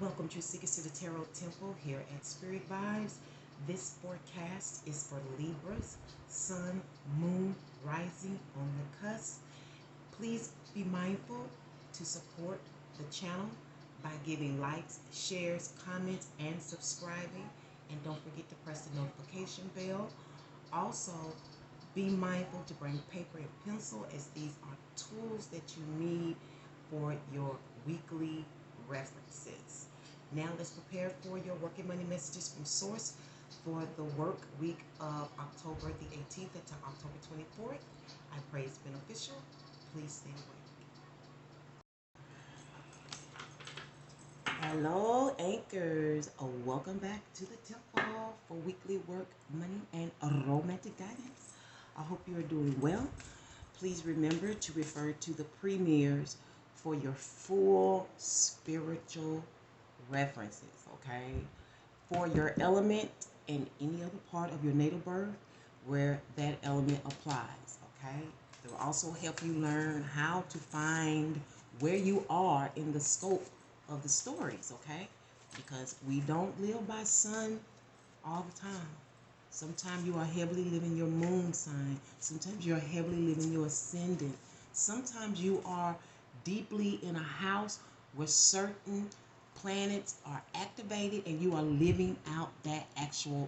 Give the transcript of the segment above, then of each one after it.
Welcome, true seekers, to the Tarot Temple here at Spearit Vibes. This forecast is for Libras, Sun, Moon, Rising on the cusp. Please be mindful to support the channel by giving likes, shares, comments, and subscribing. And don't forget to press the notification bell. Also, be mindful to bring paper and pencil, as these are tools that you need for your weekly references. Now let's prepare for your working money messages from Source for the work week of October the 18th until October 24th. I pray it's beneficial. Please stay away. Hello, anchors. Welcome back to the temple for weekly work, money, and romantic guidance. I hope you are doing well. Please remember to refer to the premieres for your full spiritual references, okay? For your element and any other part of your natal birth where that element applies, okay? It will also help you learn how to find where you are in the scope of the stories, okay? Because we don't live by sun all the time. Sometimes you are heavily living your moon sign. Sometimes you're heavily living your ascendant. Sometimes you are deeply in a house where certain planets are activated and you are living out that actual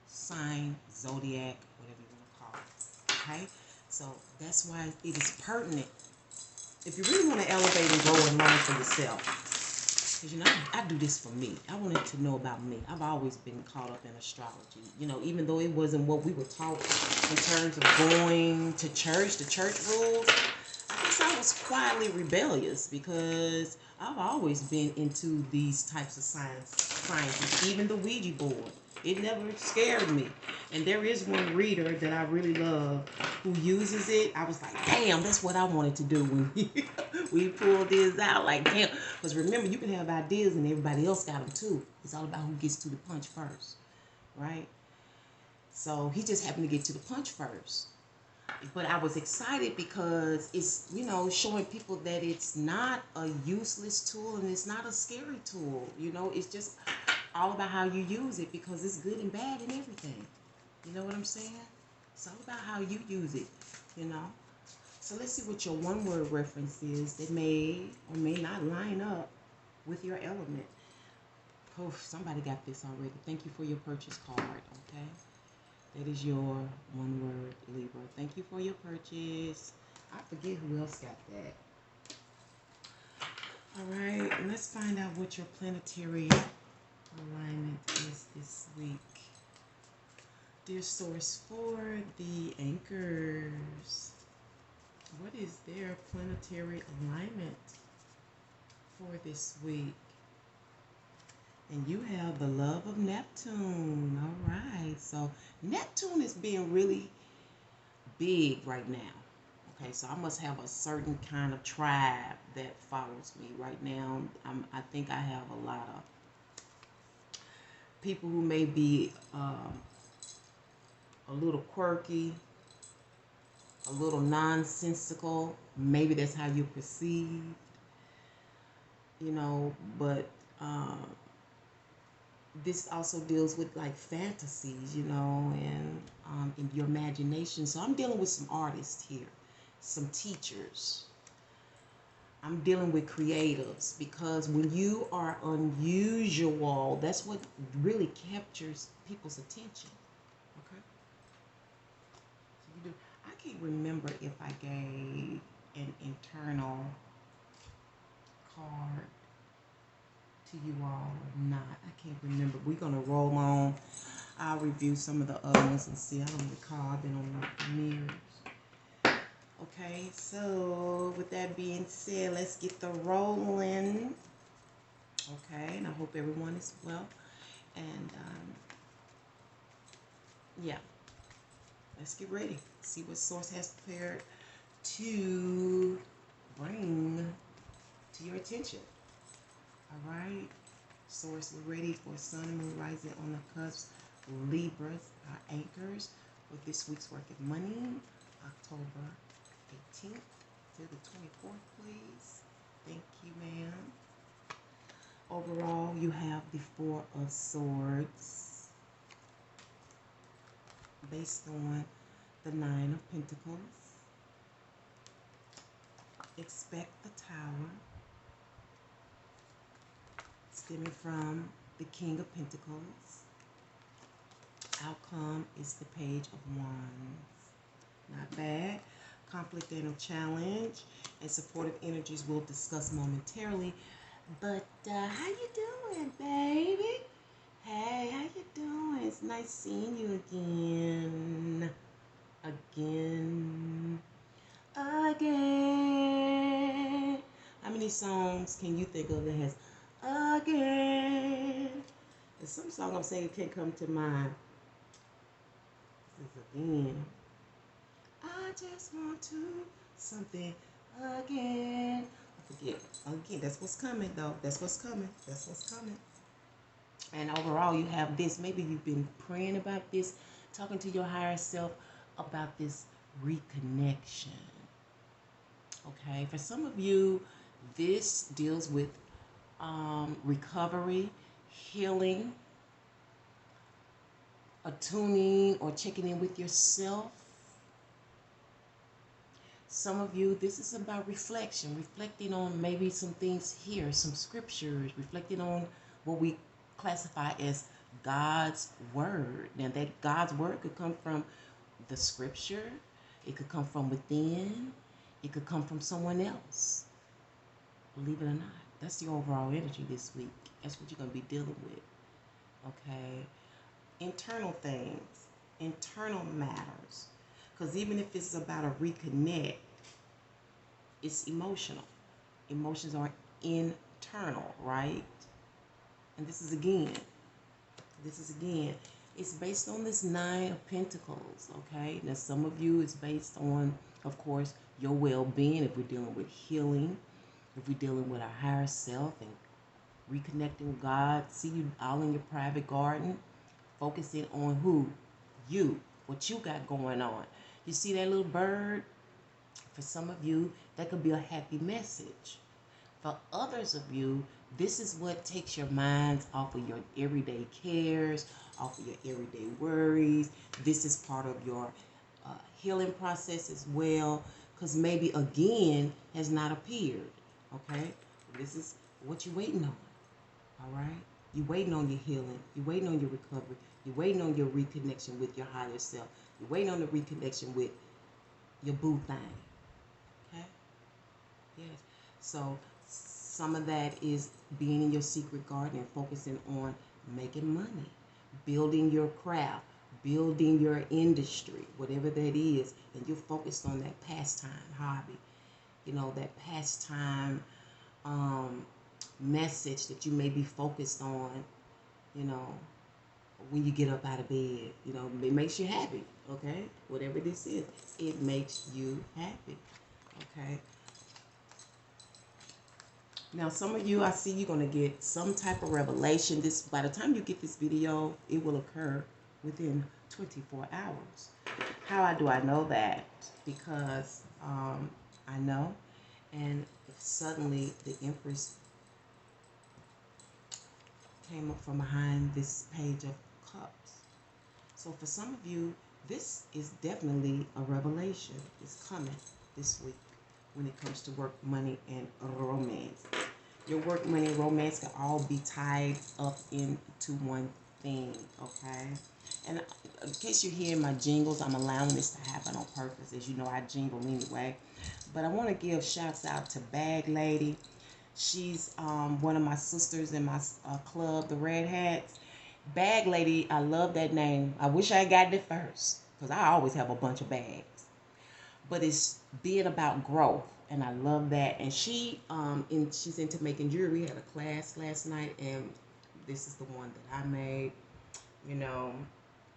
sign, zodiac, whatever you want to call it. Okay? So that's why it is pertinent. If you really want to elevate and grow and learn for yourself, because, I do this for me. I wanted to know about me. I've always been caught up in astrology. Even though it wasn't what we were taught in terms of going to church, the church rules, I guess I was quietly rebellious because I've always been into these types of sciences, even the Ouija board. It never scared me. And there is one reader that I really love who uses it. I was like, damn, that's what I wanted to do when we pulled this out. Like, damn. Because remember, you can have ideas and everybody else got them too. It's all about who gets to the punch first, right? So he just happened to get to the punch first. But I was excited because it's, showing people that it's not a useless tool and it's not a scary tool. It's just all about how you use it, because it's good and bad and everything. You know what I'm saying? It's all about how you use it, So let's see what your one-word reference is that may or may not line up with your element. Oh, somebody got this already. Thank you for your purchase card, okay? That is your one word, Libra. Thank you for your purchase. I forget who else got that. All right, let's find out what your planetary alignment is this week. Dear Source, for the anchors, what is their planetary alignment for this week? And you have the love of Neptune. All right. So Neptune is being really big right now. Okay. So I must have a certain kind of tribe that follows me right now. I think I have a lot of people who may be a little quirky, a little nonsensical. Maybe that's how you perceive, but this also deals with like fantasies, and in your imagination. So I'm dealing with some artists here, some teachers. I'm dealing with creatives, because when you are unusual, that's what really captures people's attention. Okay. So you do. I can't remember if I gave an internal card to you all or not. I can't remember. We're going to roll on. I'll review some of the other ones and see. I don't recall. I've been on the mirrors. Okay, so with that being said, let's get the rolling. Okay, and I hope everyone is well. And yeah, let's get ready. See what Source has prepared to bring to your attention. All right, Source, we're ready for Sun and Moon rising on the cusp. Libras, our anchors for this week's work of money, October 18th to the 24th, please. Thank you, ma'am. Overall, you have the Four of Swords based on the Nine of Pentacles. Expect the Tower stemming from the King of Pentacles. Outcome is the Page of Wands. Not bad. Conflict and a challenge and supportive energies we'll discuss momentarily. But how you doing, baby? Hey, how you doing? It's nice seeing you again. Again. How many songs can you think of that has again? There's some song I'm saying can't come to mind. This is again. I just want to something again. I forget. Again, that's what's coming though. That's what's coming. That's what's coming. And overall, you have this. Maybe you've been praying about this, talking to your higher self about this reconnection. Okay, for some of you, this deals with recovery, healing, attuning or checking in with yourself. Some of you, this is about reflection, reflecting on maybe some things here, some scriptures, reflecting on what we classify as God's word. Now that God's word could come from the scripture, it could come from within, it could come from someone else. Believe it or not, that's the overall energy this week. That's what you're going to be dealing with. Okay, internal things, internal matters. Because even if it's about a reconnect, it's emotional. Emotions are internal, right? And this is again, it's based on this Nine of Pentacles, okay? Now, some of you, it's based on, of course, your well-being, if we're dealing with healing, if we're dealing with our higher self and reconnecting with God. See you all in your private garden, focusing on who? You, what you got going on. You see that little bird? For some of you, that could be a happy message. For others of you, this is what takes your minds off of your everyday cares, off of your everyday worries. This is part of your healing process as well, because maybe again has not appeared. Okay, this is what you're waiting on. All right, you're waiting on your healing. You're waiting on your recovery. You're waiting on your reconnection with your higher self. You're waiting on the reconnection with your boo thing. Okay, yes. So some of that is being in your secret garden and focusing on making money, building your craft, building your industry, whatever that is, and you're focused on that pastime hobby, you know, that pastime message that you may be focused on, you know, when you get up out of bed. You know, it makes you happy, okay? Whatever this is, it makes you happy, okay? Now, some of you, I see you're going to get some type of revelation. This, by the time you get this video, it will occur within 24 hours. How do I know that? Because I know, and if suddenly the Empress came up from behind this Page of Cups. So for some of you, this is definitely a revelation. It's coming this week when it comes to work, money, and romance. Your work, money, and romance can all be tied up into one thing, okay? And in case you're hearing my jingles, I'm allowing this to happen on purpose. As you know, I jingle anyway. But I want to give shouts out to Bag Lady. She's one of my sisters in my club, the Red Hats. Bag Lady, I love that name. I wish I had gotten it first, because I always have a bunch of bags. But it's being about growth, and I love that. And she's into making jewelry. We had a class last night, and this is the one that I made. You know,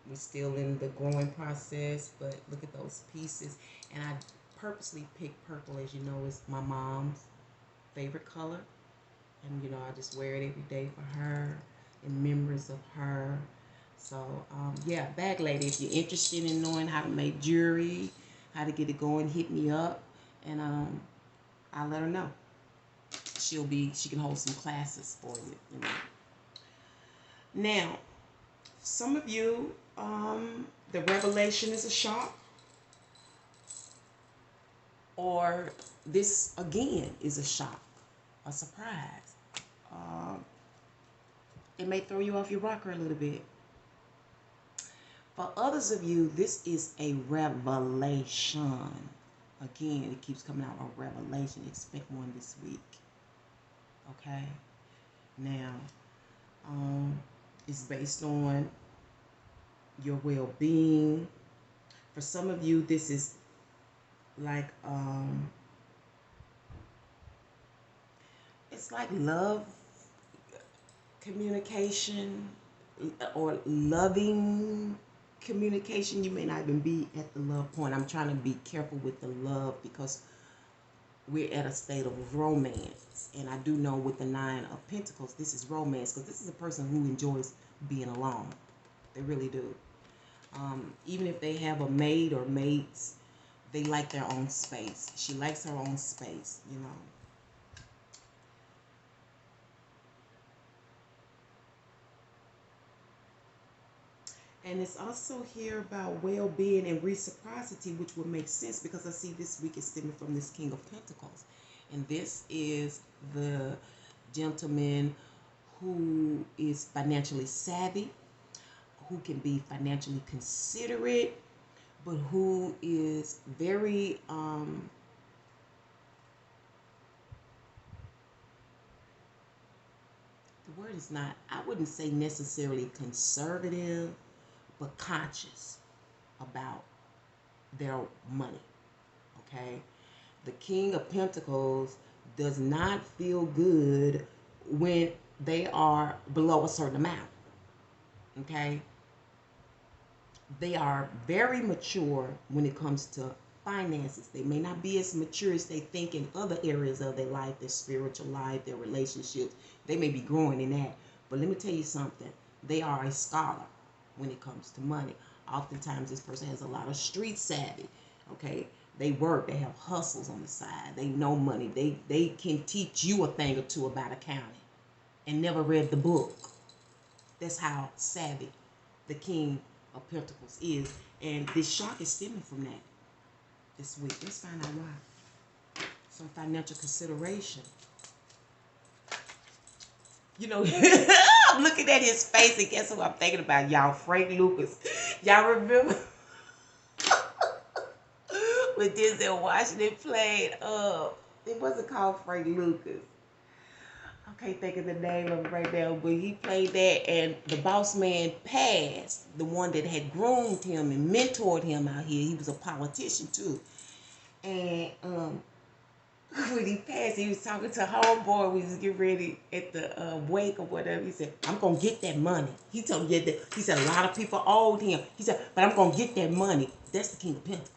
we're still in the growing process, but look at those pieces. And I purposely picked purple, as you know, is my mom's favorite color. And, you know, I just wear it every day for her, in memories of her. So, yeah, Bag Lady, if you're interested in knowing how to make jewelry, how to get it going, hit me up, and I'll let her know. she can hold some classes for you, you know. Now, some of you, the revelation is a shock, or this again is a shock, a surprise. It may throw you off your rocker a little bit. For others of you, this is a revelation. Again, it keeps coming out, a revelation. Expect one this week. Okay? Now, it's based on your well-being. For some of you, this is like, it's like love communication or loving communication. You may not even be at the love point. I'm trying to be careful with the love because we're at a state of romance. And I do know with the 9 of Pentacles, this is romance because this is a person who enjoys being alone. They really do. Even if they have a maid or mates, they like their own space. She likes her own space, you know. And it's also here about well-being and reciprocity, which would make sense because I see this week is stemming from this King of Pentacles. And this is the gentleman who is financially savvy, who can be financially considerate, but who is very, the word is not, I wouldn't say necessarily conservative, but conscious about their money, okay? The King of Pentacles does not feel good when they are below a certain amount, okay? They are very mature when it comes to finances. They may not be as mature as they think in other areas of their life, their spiritual life, their relationships. They may be growing in that. But let me tell you something. They are a scholar when it comes to money. Oftentimes, this person has a lot of street savvy, okay? They work. They have hustles on the side. They know money. They can teach you a thing or two about accounting and never read the book. That's how savvy the King of Pentacles is. And this shock is stemming from that this week. Let's find out why. Some financial consideration. You know, I'm looking at his face and guess who I'm thinking about, y'all? Frank Lucas. Y'all remember when Denzel Washington played, it wasn't called Frank Lucas. I can't think of the name of it right now, but he played that, and the boss man passed, the one that had groomed him and mentored him out here. He was a politician too. And when he passed, he was talking to homeboy. We was getting ready at the wake or whatever. He said, "I'm gonna get that money." He told me that. He said a lot of people owed him. He said, "But I'm gonna get that money." That's the King of Pentacles.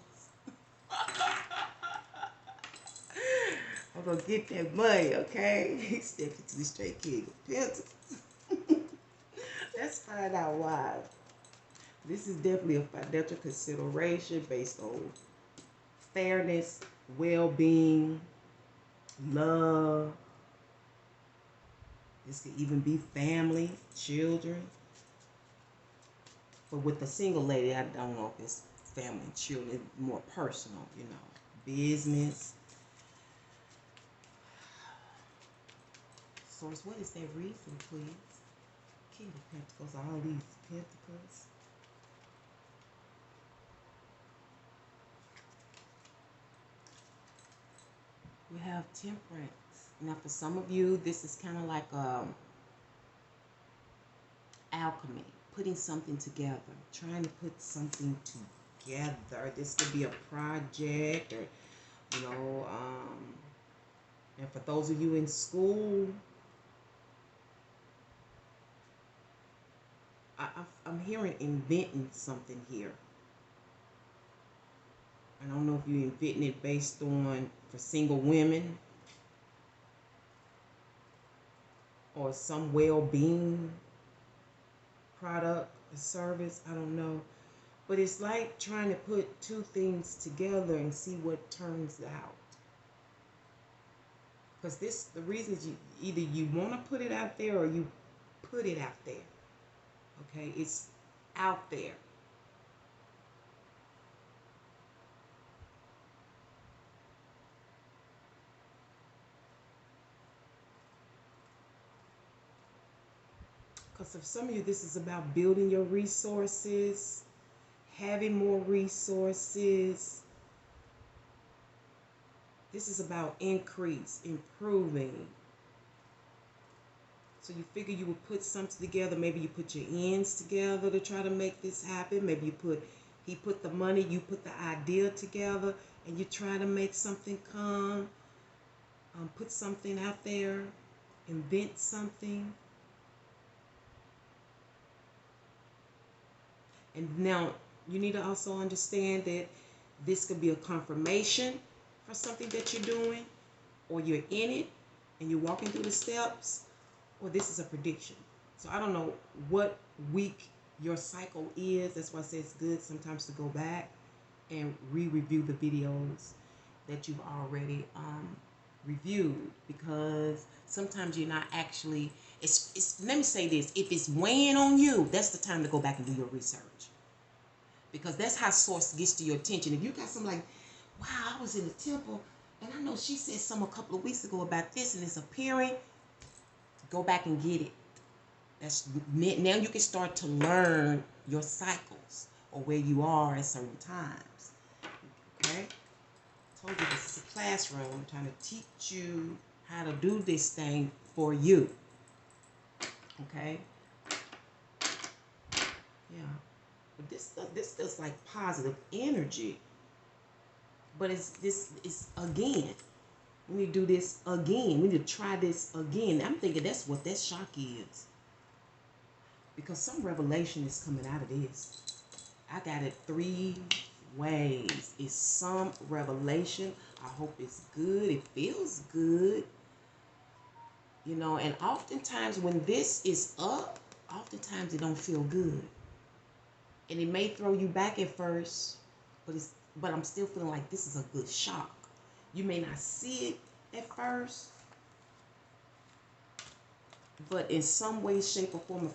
I'm gonna get that money, okay? He stepped into the straight King of Pentacles. Let's find out why. This is definitely a financial consideration based on fairness, well-being, love. This could even be family, children. But with the single lady, I don't know if it's family and children. It's more personal, you know. Business. Source, what is their reason, please? King of Pentacles, all these pentacles. We have Temperance. Now, for some of you, this is kind of like alchemy, putting something together, trying to put something together. This could be a project, or, you know, and for those of you in school, I'm hearing inventing something here. I don't know if you're inventing it based on for single women or some well-being product or service. I don't know. But it's like trying to put two things together and see what turns out. Because the reason is either you want to put it out there or you put it out there. Okay, it's out there. Because for some of you, this is about building your resources, having more resources. This is about increase, improving. So you figure you would put something together. Maybe you put your ends together to try to make this happen. Maybe he put the money, you put the idea together, and you try to make something come. Put something out there, invent something. And now you need to also understand that this could be a confirmation for something that you're doing, or you're in it and you're walking through the steps, or this is a prediction. So I don't know what week your cycle is. That's why I say it's good sometimes to go back and re-review the videos that you've already reviewed, because sometimes you're not actually, let me say this, if it's weighing on you, that's the time to go back and do your research, because that's how source gets to your attention. If you got something like, wow, I was in the temple and I know she said something a couple of weeks ago about this and it's appearing, go back and get it. That's now you can start to learn your cycles or where you are at certain times. Okay, told you this is a classroom. I'm trying to teach you how to do this thing for you. Okay, yeah, but this does like positive energy, but it's again. We need to do this again. We need to try this again. I'm thinking that's what that shock is. Because some revelation is coming out of this. I got it 3 ways. It's some revelation. I hope it's good. It feels good. You know, and oftentimes when this is up, oftentimes it don't feel good. And it may throw you back at first, but I'm still feeling like this is a good shock. You may not see it at first, but in some way, shape, or form of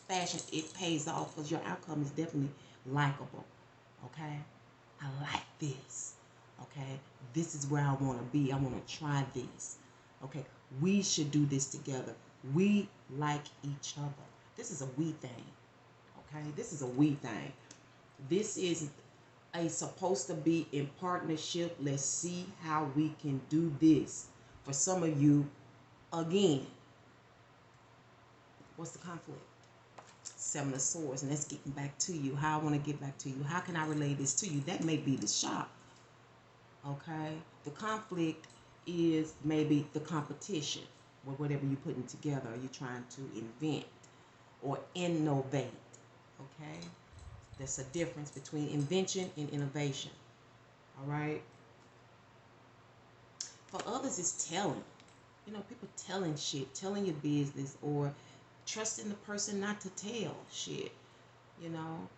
fashion, it pays off, because your outcome is definitely likable. Okay? I like this. Okay? This is where I want to be. I want to try this. Okay? We should do this together. We like each other. This is a we thing. Okay? This is a we thing. This is supposed to be in partnership. Let's see how we can do this. For some of you, again, what's the conflict? 7 of Swords, and that's getting back to you. How I want to get back to you. How can I relay this to you? That may be the shock. Okay? The conflict is maybe the competition with whatever you're putting together, or you're trying to invent or innovate. Okay? There's a difference between invention and innovation. All right? For others, it's telling. You know, people telling shit, telling your business, or trusting the person not to tell shit, you know.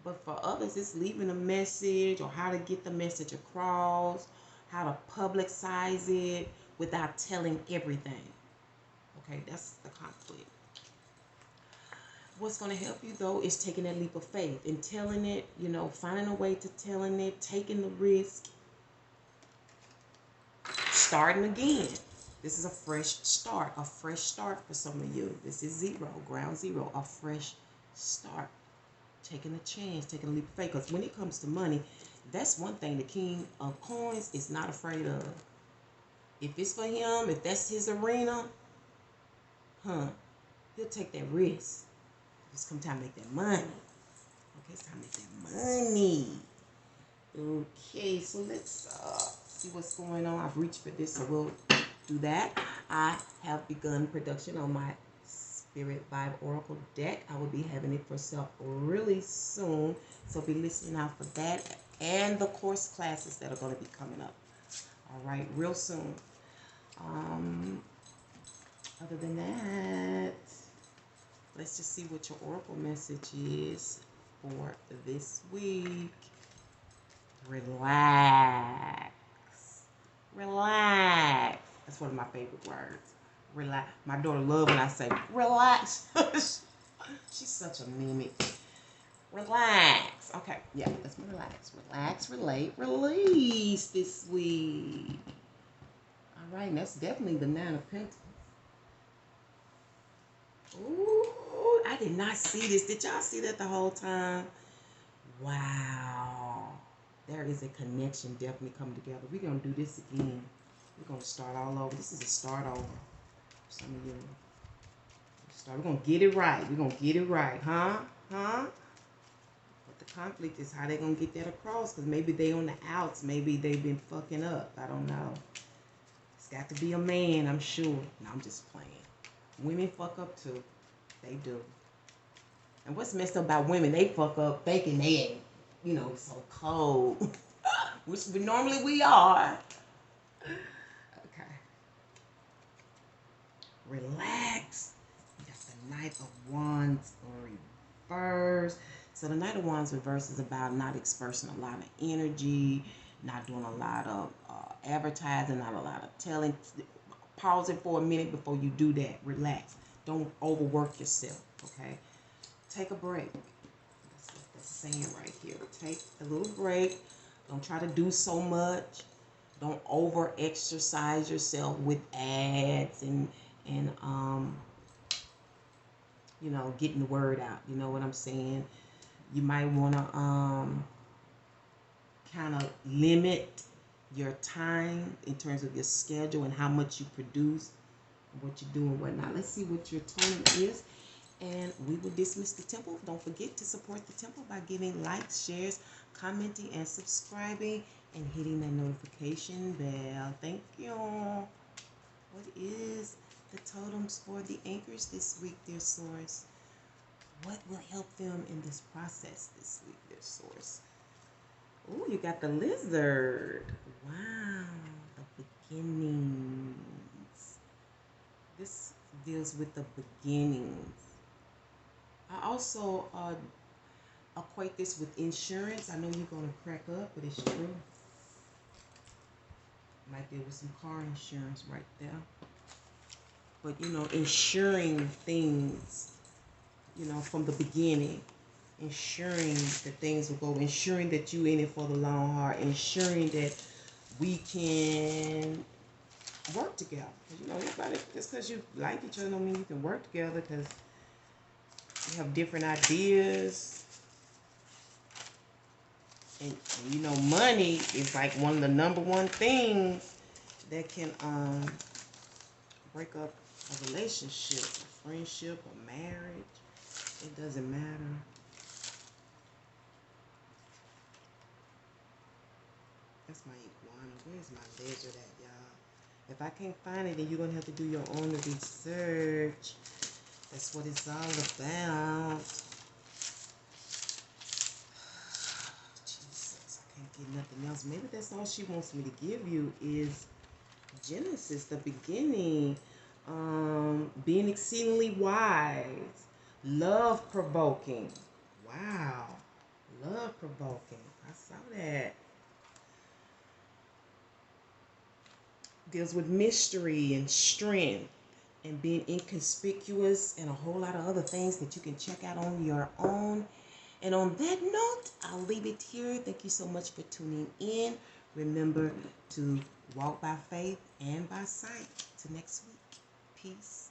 But for others, it's leaving a message, or how to get the message across, how to publicize it without telling everything. Okay, that's the conflict. What's going to help you, though, is taking that leap of faith and telling it, you know, finding a way to telling it, taking the risk, starting again. This is a fresh start for some of you. This is zero, ground zero, a fresh start. Taking a chance, taking a leap of faith. Because when it comes to money, that's one thing the King of Coins is not afraid of. If it's for him, if that's his arena, he'll take that risk. It's come time to make that money. Okay, it's time to make that money. Okay, so let's see what's going on. I've reached for this, so we'll do that. I have begun production on my Spirit Vibe Oracle deck. I will be having it for sale really soon, so be listening out for that and the course classes that are going to be coming up. All right, real soon. Other than that, let's just see what your oracle message is for this week. Relax. Relax. That's one of my favorite words. Relax. My daughter loves when I say relax. She's such a mimic. Relax. Okay, yeah, let's relax. Relax, relate, release this week. All right, and that's definitely the 9 of Pentacles. Ooh, I did not see this. Did y'all see that the whole time? Wow. There is a connection definitely coming together. We're going to do this again. We're going to start all over. This is a start over. Some of you. We're going to get it right. We're going to get it right. Huh? Huh? But the conflict is how they're going to get that across. Because maybe they on the outs. Maybe they've been fucking up. I don't know. It's got to be a man, I'm sure. No, I'm just playing. Women fuck up too. They do. And what's messed up about women, they fuck up thinking they ain't, you know, so cold. Which normally we are. Okay. Relax. You got the Knight of Wands reverse. So the Knight of Wands reverse is about not expressing a lot of energy, not doing a lot of advertising, not a lot of telling. Pausing for a minute before you do that. Relax. Don't overwork yourself, okay? Take a break. That's what that's saying right here. Take a little break. Don't try to do so much. Don't over exercise yourself with ads and you know, getting the word out. You know what I'm saying? You might want to kind of limit your time in terms of your schedule and how much you produce, what you do and whatnot. Let's see what your tone is. And we will dismiss the temple. Don't forget to support the temple by giving likes, shares, commenting, and subscribing, and hitting that notification bell. Thank you. What is the totems for the anchors this week, dear source? What will help them in this process this week, dear source? Oh, you got the lizard. Wow, the beginnings. This deals with the beginnings. I also equate this with insurance. I know you're going to crack up, but it's true. Might deal with some car insurance right there. But, you know, insuring things, you know, from the beginning. Ensuring that things will go. Ensuring that you in it for the long haul. Ensuring that we can work together. You know, everybody, just because you like each other don't mean you can work together, because you have different ideas. And you know, money is like one of the #1 things that can break up a relationship, a friendship, a marriage. It doesn't matter. That's my iguana. Where's my lizard at, y'all? If I can't find it, then you're going to have to do your own research. That's what it's all about. Jesus, I can't get nothing else. Maybe that's all she wants me to give you is Genesis, the beginning. Being exceedingly wise. Love-provoking. Wow. Love-provoking. I saw that. Deals with mystery and strength and being inconspicuous and a whole lot of other things that you can check out on your own. And on that note, I'll leave it here. Thank you so much for tuning in. Remember to walk by faith and by sight. Till next week. Peace.